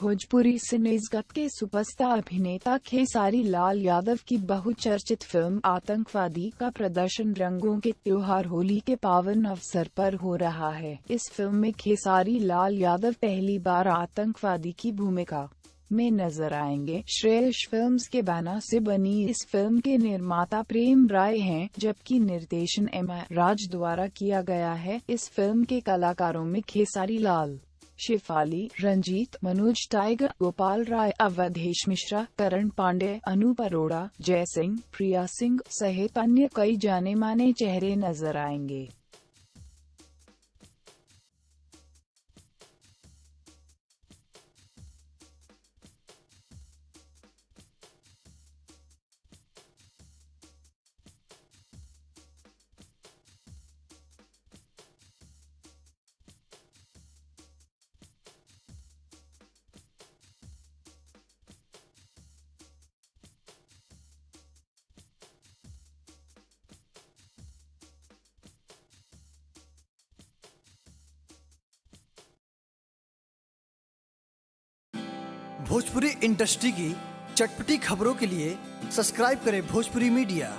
भोजपुरी सिनेजगत के सुपरस्टार अभिनेता खेसारी लाल यादव की बहुचर्चित फिल्म आतंकवादी का प्रदर्शन रंगों के त्योहार होली के पावन अवसर पर हो रहा है। इस फिल्म में खेसारी लाल यादव पहली बार आतंकवादी की भूमिका में नजर आएंगे। श्रेयस फिल्म्स के बैनर से बनी इस फिल्म के निर्माता प्रेम राय हैं, जबकि निर्देशन एम.आर. राज द्वारा किया गया है। इस फिल्म के कलाकारों में खेसारी लाल, शेफाली, रंजीत, मनोज टाइगर, गोपाल राय, अवधेश मिश्रा, करण पांडे, अनूप अरोड़ा, जय सिंह, प्रिया सिंह सहित अन्य कई जाने माने चेहरे नजर आएंगे। भोजपुरी इंडस्ट्री की चटपटी खबरों के लिए सब्सक्राइब करें भोजपुरी मीडिया।